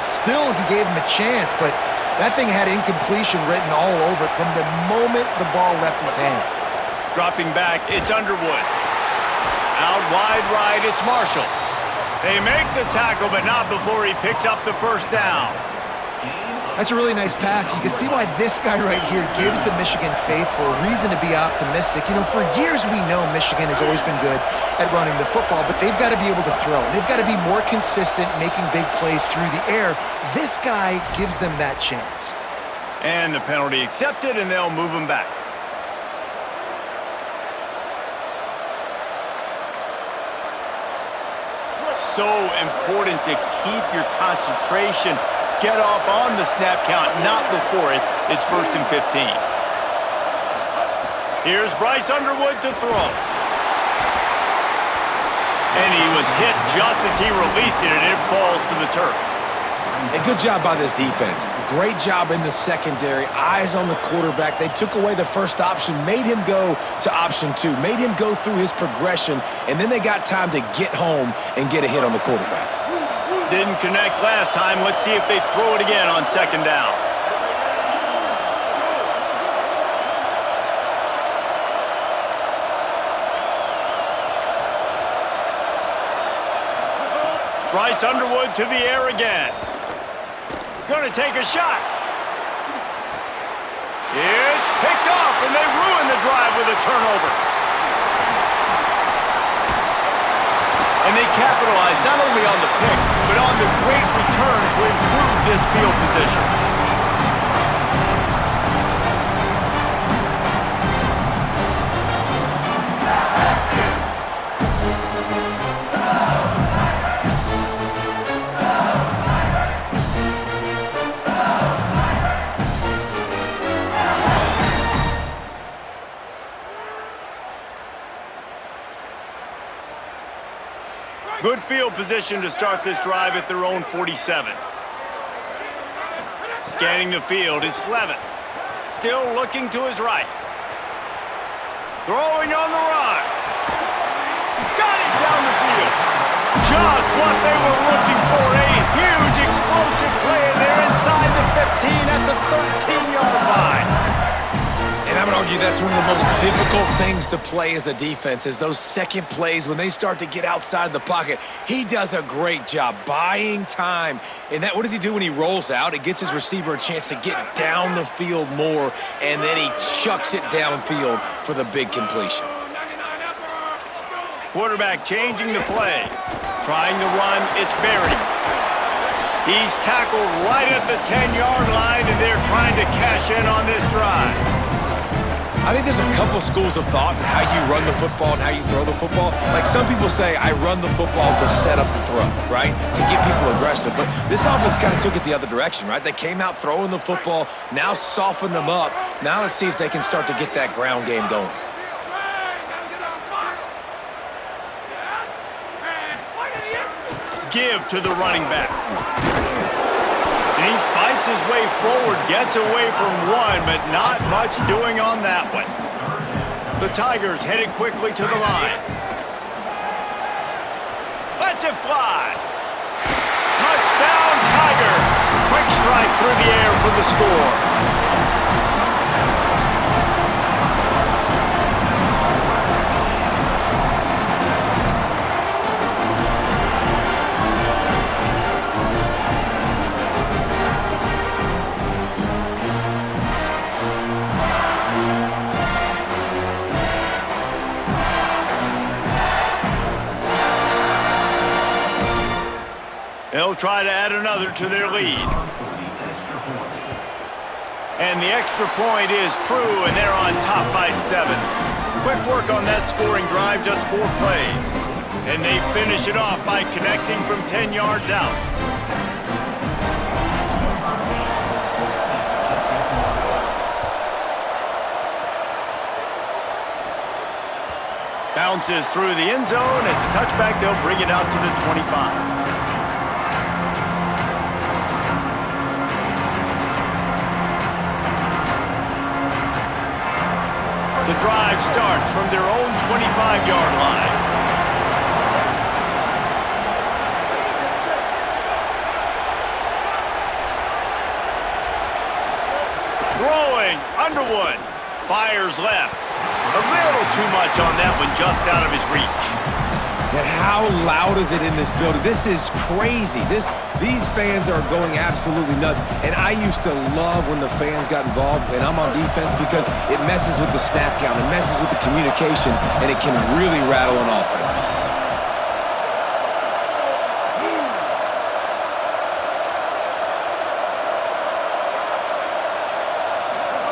Still, he gave him a chance, but that thing had incompletion written all over it from the moment the ball left his hand. Dropping back, it's Underwood. Out wide right, it's Marshall. They make the tackle, but not before he picks up the first down. That's a really nice pass. You can see why this guy right here gives the Michigan faithful a reason to be optimistic. You know, for years we know Michigan has always been good at running the football, but they've got to be able to throw. They've got to be more consistent making big plays through the air. This guy gives them that chance. And the penalty accepted, and they'll move him back. So important to keep your concentration. Get off on the snap count, not before it. It's 1st and 15. Here's Bryce Underwood to throw. And he was hit just as he released it, and it falls to the turf. A good job by this defense. Great job in the secondary. Eyes on the quarterback. They took away the first option, made him go to option 2, made him go through his progression, and then they got time to get home and get a hit on the quarterback. Didn't connect last time. Let's see if they throw it again on 2nd down. Bryce Underwood to the air again. Gonna take a shot. It's picked off, and they ruin the drive with a turnover. And they capitalize not only on the pick, but on the great return to improve this field position. Good field position to start this drive at their own 47. Scanning the field, it's Levitt. Still looking to his right. Throwing on the run. Got it down the field. Just what they were looking for. A huge explosive play, and they're inside the 15 at the 13-yard line. And I would argue that's one of the most difficult things to play as a defense is those second plays when they start to get outside the pocket. He does a great job buying time. And what does he do when he rolls out? It gets his receiver a chance to get down the field more, and then he chucks it downfield for the big completion. Quarterback changing the play. Trying to run, it's Berry. He's tackled right at the 10-yard line, and they're trying to cash in on this drive. I think there's a couple schools of thought in how you run the football and how you throw the football. Like some people say, I run the football to set up the throw, right? To get people aggressive. But this offense kind of took it the other direction, right? They came out throwing the football, now soften them up. Now let's see if they can start to get that ground game going. Give to the running back. And he fights his way forward, gets away from one, but not much doing on that one. The Tigers headed quickly to the line. Lets it fly. Touchdown, Tigers. Quick strike through the air for the score. They'll try to add another to their lead. And the extra point is true, and they're on top by 7. Quick work on that scoring drive, just 4 plays. And they finish it off by connecting from 10 yards out. Bounces through the end zone. It's a touchback. They'll bring it out to the 25. The drive starts from their own 25-yard line. Throwing, Underwood. Fires left. A little too much on that one, just out of his reach. And how loud is it in this building? This is crazy. These fans are going absolutely nuts. And I used to love when the fans got involved, and I'm on defense, because it messes with the snap count, it messes with the communication, and it can really rattle an offense.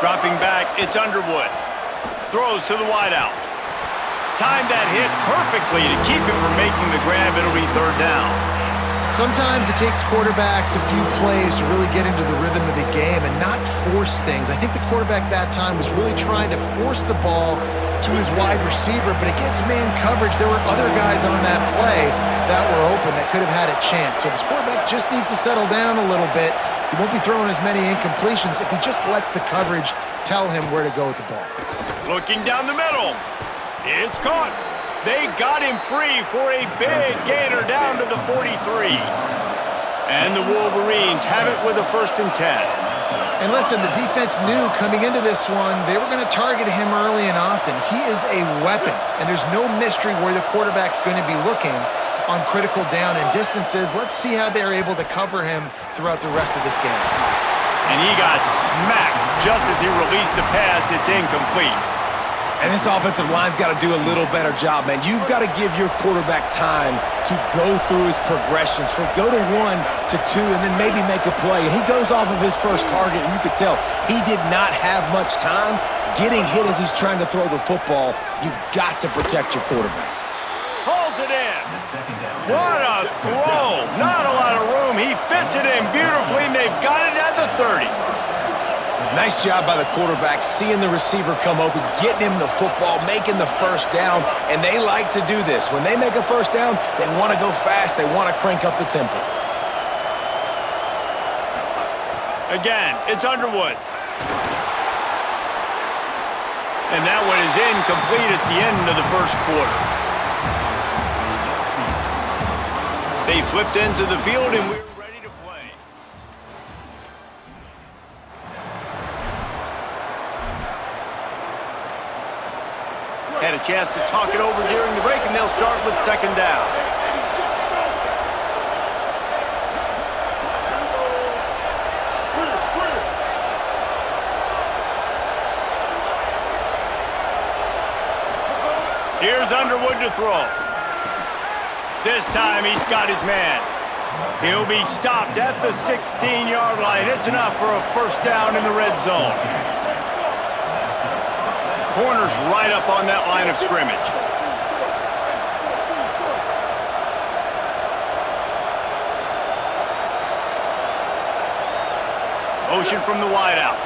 Dropping back, it's Underwood. Throws to the wideout. Timed that hit perfectly to keep him from making the grab. It'll be third down. Sometimes it takes quarterbacks a few plays to really get into the rhythm of the game and not force things. I think the quarterback that time was really trying to force the ball to his wide receiver, but against man coverage, there were other guys on that play that were open that could have had a chance. So this quarterback just needs to settle down a little bit. He won't be throwing as many incompletions if he just lets the coverage tell him where to go with the ball. Looking down the middle. It's caught. They got him free for a big gainer down to the 43. And the Wolverines have it with a 1st and 10. And listen, the defense knew coming into this one, they were going to target him early and often. He is a weapon, and there's no mystery where the quarterback's going to be looking on critical down and distances. Let's see how they're able to cover him throughout the rest of this game. And he got smacked just as he released the pass. It's incomplete. And this offensive line's got to do a little better job, man. You've got to give your quarterback time to go through his progressions, from go to 1 to 2, and then maybe make a play. And he goes off of his first target, and you could tell he did not have much time getting hit as he's trying to throw the football. You've got to protect your quarterback. Pulls it in. What a throw. Not a lot of room. He fits it in beautifully, and they've got it at the 30. Nice job by the quarterback, seeing the receiver come open, getting him the football, making the first down, and they like to do this. When they make a first down, they want to go fast, they want to crank up the tempo. Again, it's Underwood. And that one is incomplete. It's the end of the first quarter. They flipped into the field, and we're ready to play. Had a chance to talk it over during the break, and they'll start with 2nd down. Here's Underwood to throw. This time he's got his man. He'll be stopped at the 16-yard line. It's enough for a 1st down in the red zone. Corner's right up on that line of scrimmage. Motion from the wideout.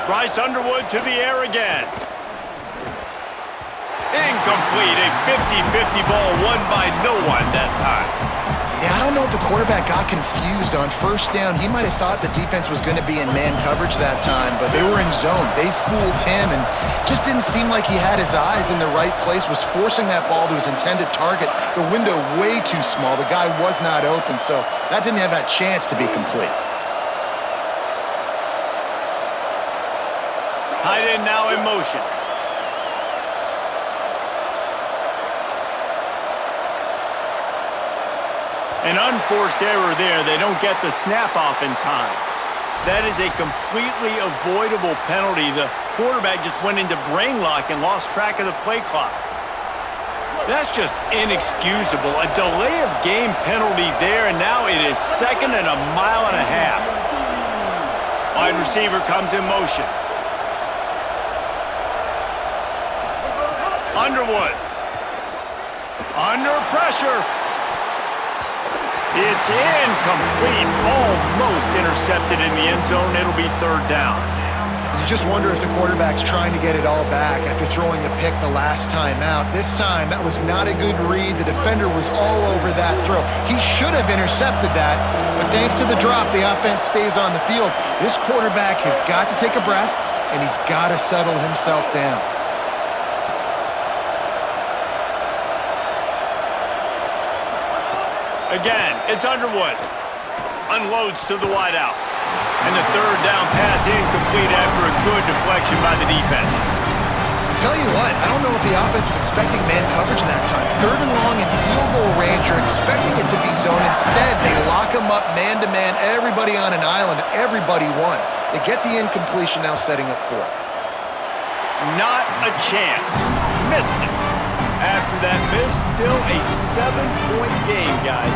Bryce Underwood to the air again. Incomplete. A 50-50 ball won by no one that time. Yeah, I don't know if the quarterback got confused on 1st down. He might have thought the defense was going to be in man coverage that time, but they were in zone. They fooled him and just didn't seem like he had his eyes in the right place, was forcing that ball to his intended target. The window way too small. The guy was not open, so that didn't have that chance to be complete. Tight end now in motion. An unforced error there. They don't get the snap off in time. That is a completely avoidable penalty. The quarterback just went into brain lock and lost track of the play clock. That's just inexcusable. A delay of game penalty there, and now it is 2nd and a mile and a half. Wide receiver comes in motion. Underwood. Under pressure. It's incomplete. Almost intercepted in the end zone. It'll be 3rd down. You just wonder if the quarterback's trying to get it all back after throwing the pick the last time out. This time, that was not a good read. The defender was all over that throw. He should have intercepted that, but thanks to the drop, the offense stays on the field. This quarterback has got to take a breath, and he's got to settle himself down. Again, it's Underwood. unloads to the wideout. And the third down pass incomplete after a good deflection by the defense. Tell you what, I don't know if the offense was expecting man coverage that time. 3rd and long in field goal range, you're expecting it to be zone. Instead, they lock him up man-to-man, everybody on an island, everybody won. They get the incompletion, now setting up 4th. Not a chance. Missed it. After that miss, still a 7-point game, guys.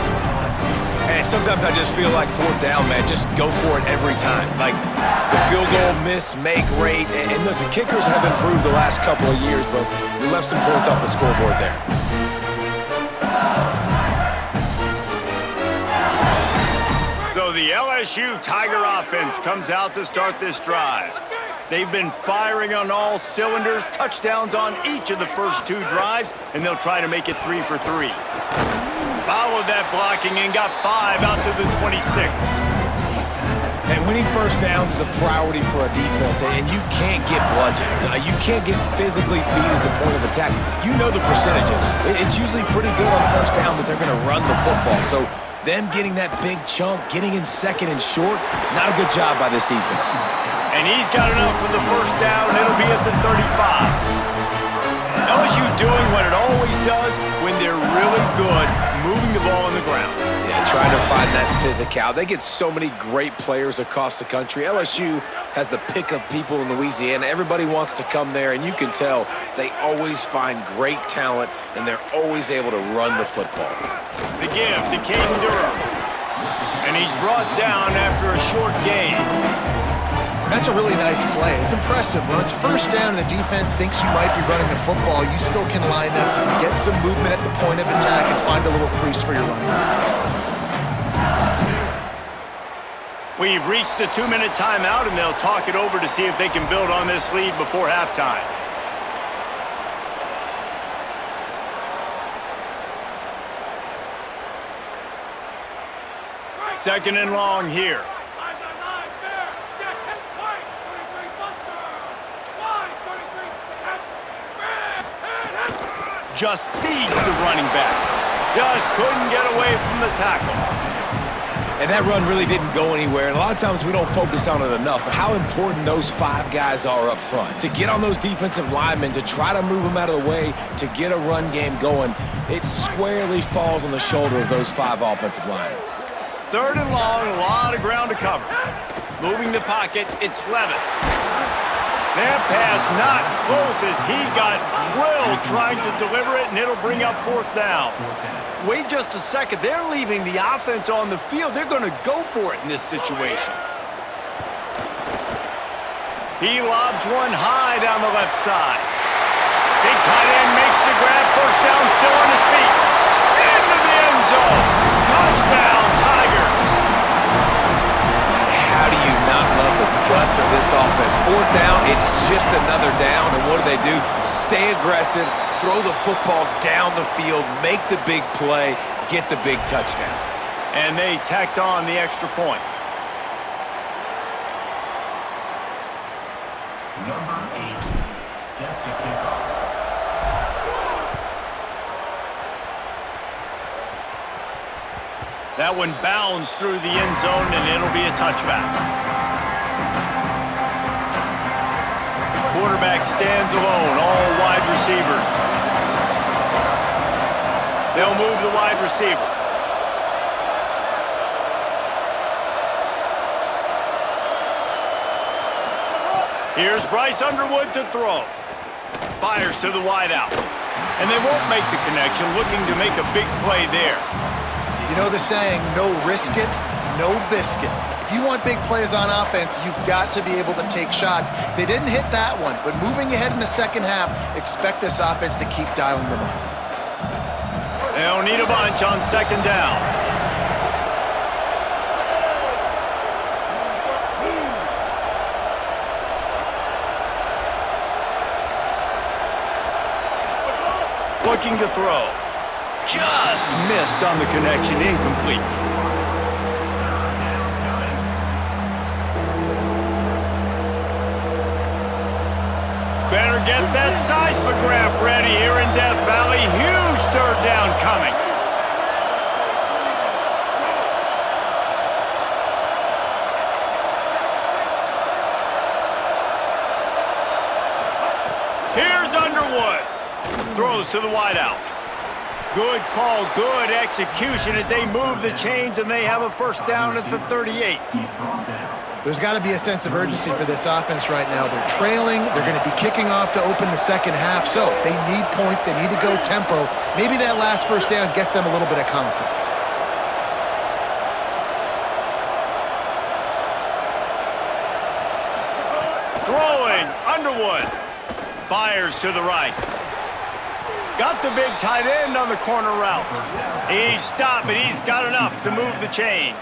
And sometimes I just feel like 4th down, man, just go for it every time. Like, the field goal miss, make great. And listen, kickers have improved the last couple of years, but you left some points off the scoreboard there. So the LSU Tiger offense comes out to start this drive. They've been firing on all cylinders, touchdowns on each of the first 2 drives, and they'll try to make it 3 for 3. Followed that blocking and got 5 out to the 26. And winning first downs is a priority for a defense, and you can't get bludgeoned. You can't get physically beat at the point of attack. You know the percentages. It's usually pretty good on first down that they're going to run the football. So them getting that big chunk, getting in 2nd and short, not a good job by this defense. And he's got enough for the first down. It'll be at the 35. LSU doing what it always does when they're really good, moving the ball on the ground. Yeah, trying to find that physicality. They get so many great players across the country. LSU has the pick of people in Louisiana. Everybody wants to come there, and you can tell they always find great talent, and they're always able to run the football. The give to Caden Durham. And he's brought down after a short gain. That's a really nice play. It's impressive. When it's first down and the defense thinks you might be running the football, you still can line up, get some movement at the point of attack, and find a little crease for your running back. We've reached the 2-minute timeout, and they'll talk it over to see if they can build on this lead before halftime. Second and long here. Just feeds the running back. Just couldn't get away from the tackle. And that run really didn't go anywhere. And a lot of times we don't focus on it enough. But how important those 5 guys are up front. To get on those defensive linemen, to try to move them out of the way, to get a run game going, it squarely falls on the shoulder of those 5 offensive linemen. 3rd and long, a lot of ground to cover. Moving the pocket, it's Levitt. That pass not close as he got drilled trying to deliver it, and it'll bring up 4th down. Wait just a second. They're leaving the offense on the field. They're going to go for it in this situation. He lobs one high down the left side. Big tight end makes the grab. First down, still on his feet. Into the end zone. Touchdown, Tigers. How do you not love the guts of this offense? 4th down, it's just another down, and what do? Stay aggressive, throw the football down the field, make the big play, get the big touchdown. And they tacked on the extra point. Number 8 sets a kickoff. That one bounds through the end zone, and it'll be a touchback. Quarterback stands alone, all wide receivers. They'll move the wide receiver. Here's Bryce Underwood to throw. Fires to the wideout. And they won't make the connection, looking to make a big play there. You know the saying, no risk it, no biscuit. If you want big plays on offense, you've got to be able to take shots. They didn't hit that one, but moving ahead in the second half, expect this offense to keep dialing them up. They'll need a bunch on 2nd down. Looking to throw. Just missed on the connection, incomplete. Better get that seismograph ready here in Death Valley. Huge 3rd down coming. Throws to the wideout. Good call, good execution as they move the chains, and they have a first down at the 38. There's got to be a sense of urgency for this offense right now. They're trailing. They're going to be kicking off to open the second half, so they need points. They need to go tempo. Maybe that last first down gets them a little bit of confidence. Throwing, Underwood. Fires to the right. Got the big tight end on the corner route. He stopped, but he's got enough to move the chain.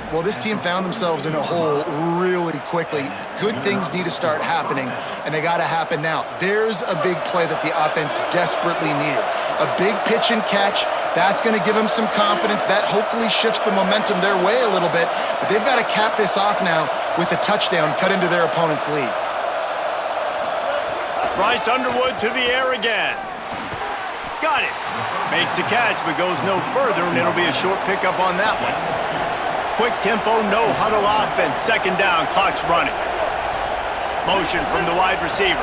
Well, this team found themselves in a hole really quickly. Good things need to start happening, and they got to happen now. There's a big play that the offense desperately needed. A big pitch and catch. That's going to give them some confidence. That hopefully shifts the momentum their way a little bit, but they've got to cap this off now with a touchdown cut into their opponent's lead. Bryce Underwood to the air again. Got it. Makes the catch, but goes no further, and it'll be a short pickup on that one. Quick tempo, no huddle offense. Second down, clock's running. Motion from the wide receiver.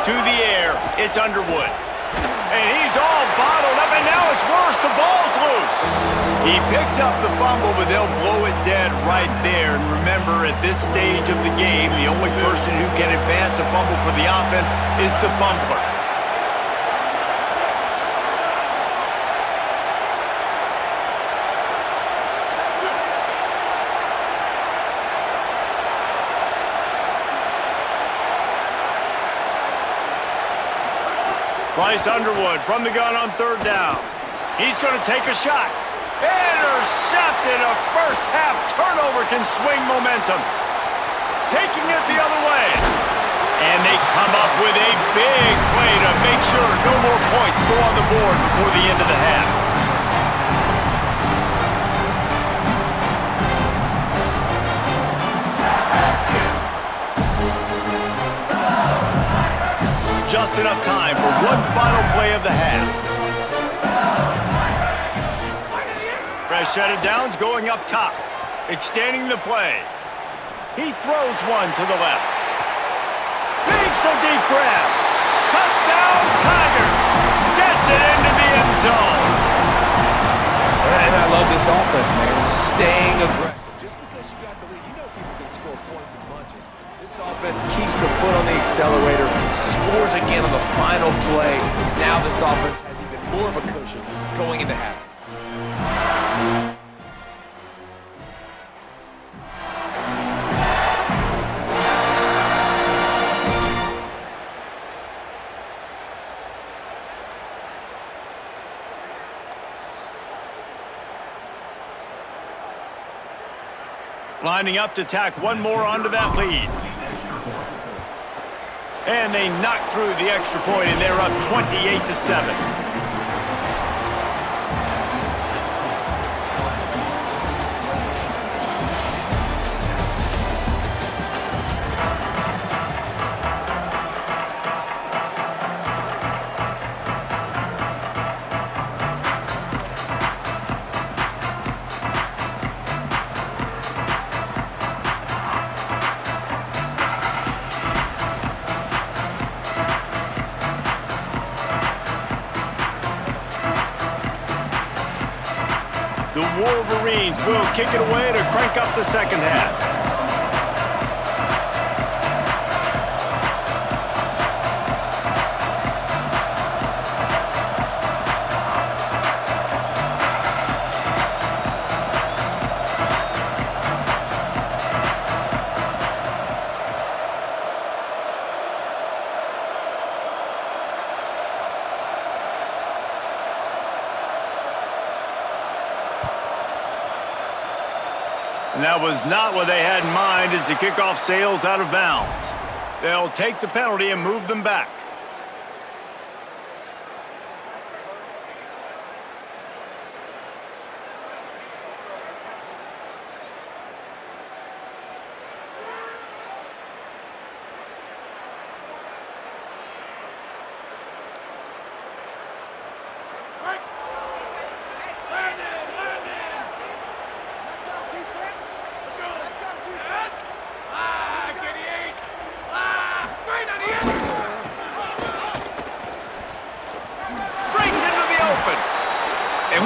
To the air, it's Underwood. And he's all bottled up, and now it's worse. The ball's loose. He picks up the fumble, but they'll blow it dead right there. And remember, at this stage of the game, the only person who can advance a fumble for the offense is the fumbler. Bryce Underwood from the gun on third down. He's going to take a shot. Intercepted. A first half turnover can swing momentum. Taking it the other way. And they come up with a big play to make sure no more points go on the board before the end of the half. Just enough time for one final play of the half. Fresh set of downs going up top. Extending the play. He throws one to the left. Makes a deep grab. Touchdown, Tigers. Gets it into the end zone. And I love this offense, man. Staying aggressive. Just because you got the lead, you know people can score points in bunches. This offense keeps the foot on the accelerator, scores again on the final play. Now this offense has even more of a cushion going into halftime. Lining up to tack one more onto that lead. And they knock through the extra point, and they're up 28-7. The Wolverines will kick it away to crank up the second half. And that was not what they had in mind as the kickoff sails out of bounds. They'll take the penalty and move them back.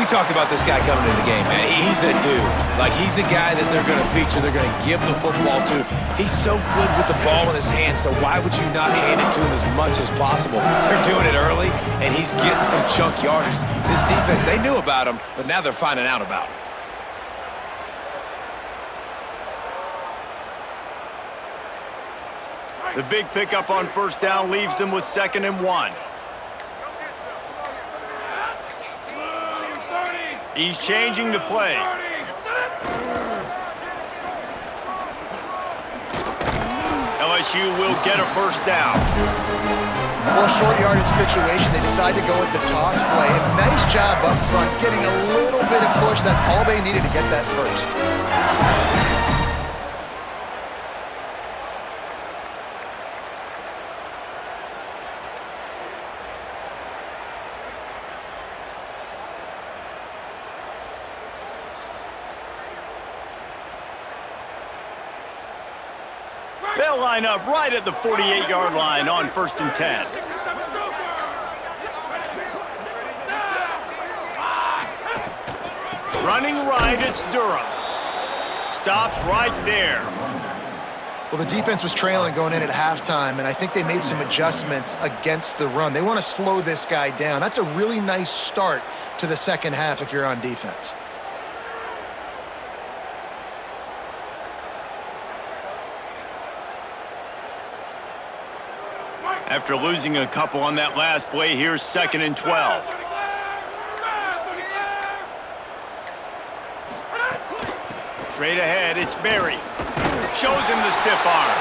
We talked about this guy coming into the game, man. He's a dude. Like, he's a guy that they're going to feature, they're going to give the football to. He's so good with the ball in his hands, so why would you not hand it to him as much as possible? They're doing it early, and he's getting some chunk yardage. This defense, they knew about him, but now they're finding out about him. The big pickup on first down leaves them with 2nd and 1. He's changing the play. LSU will get a first down. Well, short yardage situation, they decide to go with the toss play. And nice job up front, getting a little bit of push. That's all they needed to get that first. They'll line up right at the 48-yard line on 1st and 10. Running right, it's Durham. Stopped right there. Well, the defense was trailing going in at halftime, and I think they made some adjustments against the run. They want to slow this guy down. That's a really nice start to the second half if you're on defense. After losing a couple on that last play, here's 2nd and 12. Straight ahead, it's Berry. Shows him the stiff arm.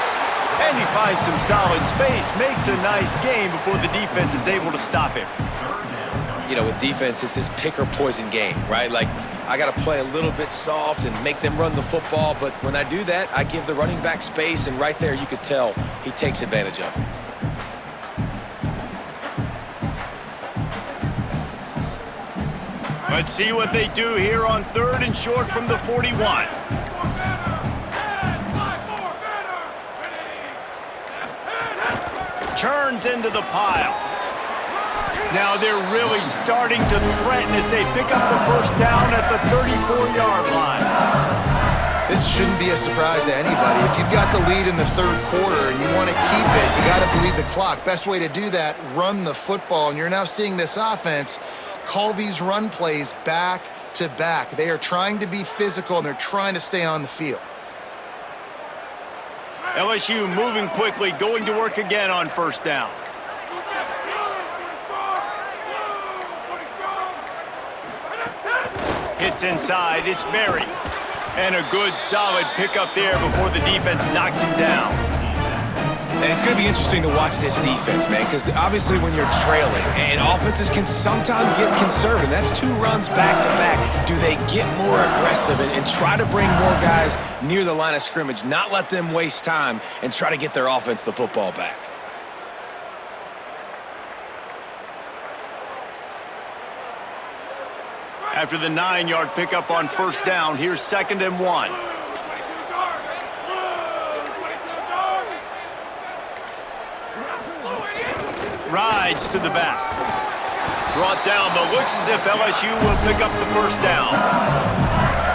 And he finds some solid space, makes a nice gain before the defense is able to stop him. You know, with defense, it's this pick or poison game, right? Like, I got to play a little bit soft and make them run the football, but when I do that, I give the running back space, and right there you could tell he takes advantage of it. Let's see what they do here on 3rd and short from the 41. Turns into the pile. Now they're really starting to threaten as they pick up the first down at the 34-yard line. This shouldn't be a surprise to anybody. If you've got the lead in the 3rd quarter and you want to keep it, you got to bleed the clock. Best way to do that, run the football. And you're now seeing this offense call these run plays back to back. They are trying to be physical, and they're trying to stay on the field. LSU moving quickly, going to work again on first down. Hits inside, it's Berry. And a good, solid pickup there before the defense knocks him down. And it's going to be interesting to watch this defense, man, because obviously when you're trailing, and offenses can sometimes get conservative. That's 2 runs back-to-back. Do they get more aggressive and try to bring more guys near the line of scrimmage, not let them waste time, and try to get their offense the football back? After the 9-yard pickup on first down, here's 2nd and 1. Rides to the back. Brought down, but looks as if LSU will pick up the first down.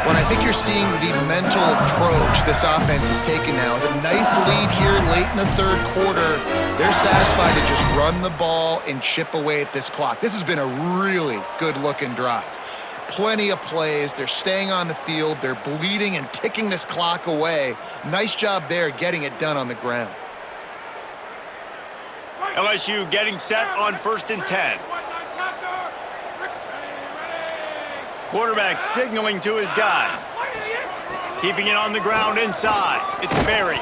Well, I think you're seeing the mental approach this offense is taking now. With a nice lead here late in the 3rd quarter, they're satisfied to just run the ball and chip away at this clock. This has been a really good-looking drive. Plenty of plays. They're staying on the field. They're bleeding and ticking this clock away. Nice job there getting it done on the ground. LSU getting set on 1st and 10. Quarterback signaling to his guys. Keeping it on the ground inside. It's Berry.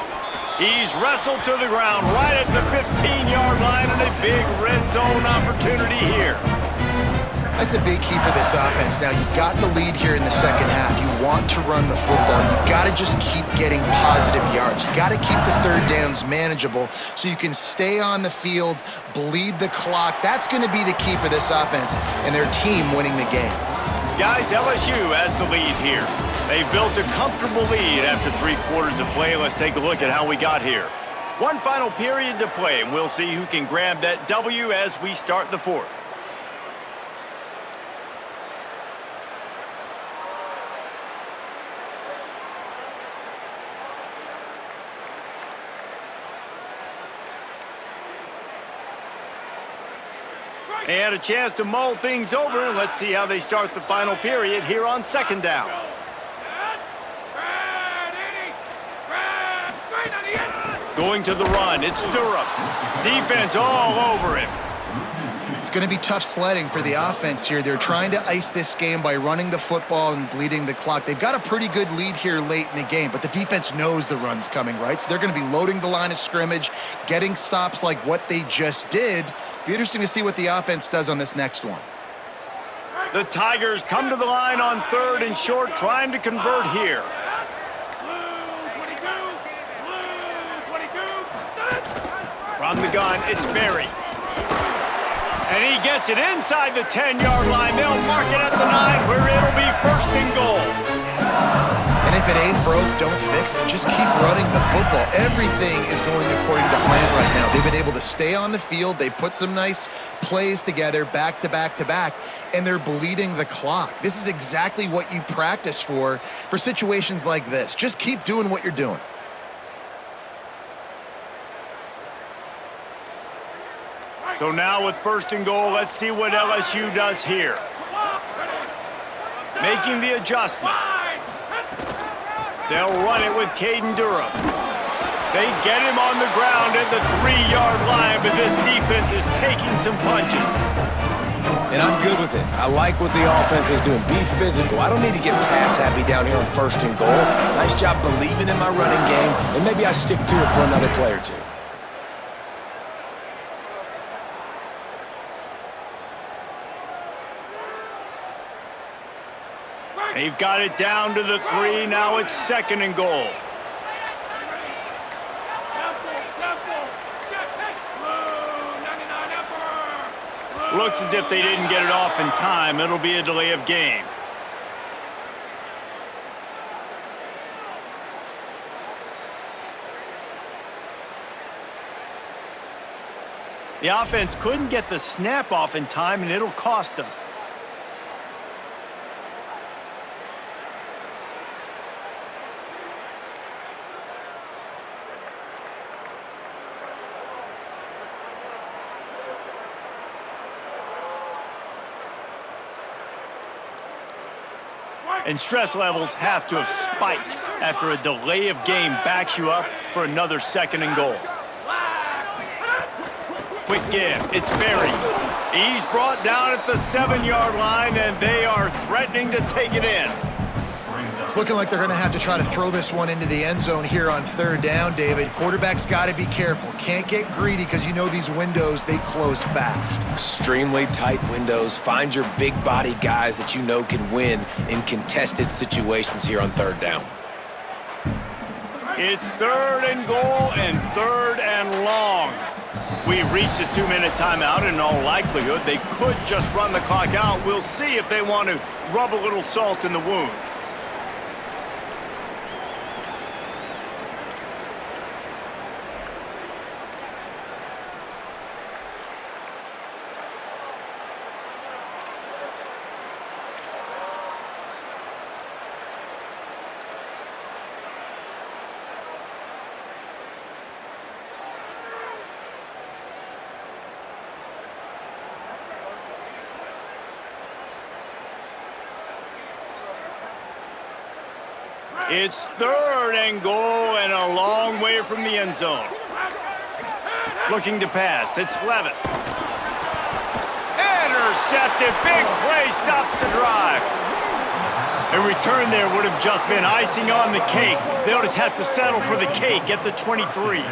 He's wrestled to the ground right at the 15-yard line, and a big red zone opportunity here. That's a big key for this offense. Now, you've got the lead here in the second half. You want to run the football. You've got to just keep getting positive yards. You've got to keep the 3rd downs manageable so you can stay on the field, bleed the clock. That's going to be the key for this offense and their team winning the game. Guys, LSU has the lead here. They've built a comfortable lead after 3 quarters of play. Let's take a look at how we got here. One final period to play, and we'll see who can grab that W as we start the 4th. They had a chance to mull things over. Let's see how they start the final period here on second down. Going to the run, it's Durham. Defense all over him. It's going to be tough sledding for the offense here. They're trying to ice this game by running the football and bleeding the clock. They've got a pretty good lead here late in the game, but the defense knows the run's coming, right? So they're going to be loading the line of scrimmage, getting stops like what they just did. Be interesting to see what the offense does on this next one. The Tigers come to the line on third and short, trying to convert here. From the gun, it's Berry. And he gets it inside the 10-yard line. They'll mark it at the 9, where it'll be first and goal. And if it ain't broke, don't fix it. Just keep running the football. Everything is going according to plan right now. They've been able to stay on the field. They put some nice plays together back to back to back, and they're bleeding the clock. This is exactly what you practice for situations like this. Just keep doing what you're doing. So now with first and goal, let's see what LSU does here. Making the adjustment. They'll run it with Caden Durham. They get him on the ground at the 3-yard line, but this defense is taking some punches. And I'm good with it. I like what the offense is doing. Be physical. I don't need to get pass happy down here on first and goal. Nice job believing in my running game, and maybe I stick to it for another play or two. They've got it down to the 3. Now it's second and goal. Looks as if they didn't get it off in time. It'll be a delay of game. The offense couldn't get the snap off in time, and it'll cost them. And stress levels have to have spiked after a delay of game backs you up for another second and goal. Quick give, it's Berry. He's brought down at the 7-yard line, and they are threatening to take it in. It's looking like they're going to have to try to throw this one into the end zone here on third down, David. Quarterback's got to be careful. Can't get greedy because you know these windows, they close fast. Extremely tight windows. Find your big body guys that you know can win in contested situations here on third down. It's third and goal and third and long. We've reached a 2-minute timeout. In all likelihood, they could just run the clock out. We'll see if they want to rub a little salt in the wound. It's third and goal and a long way from the end zone. Looking to pass, it's Levitt. Intercepted, big play, stops the drive. A return there would have just been icing on the cake. They'll just have to settle for the cake at the 23.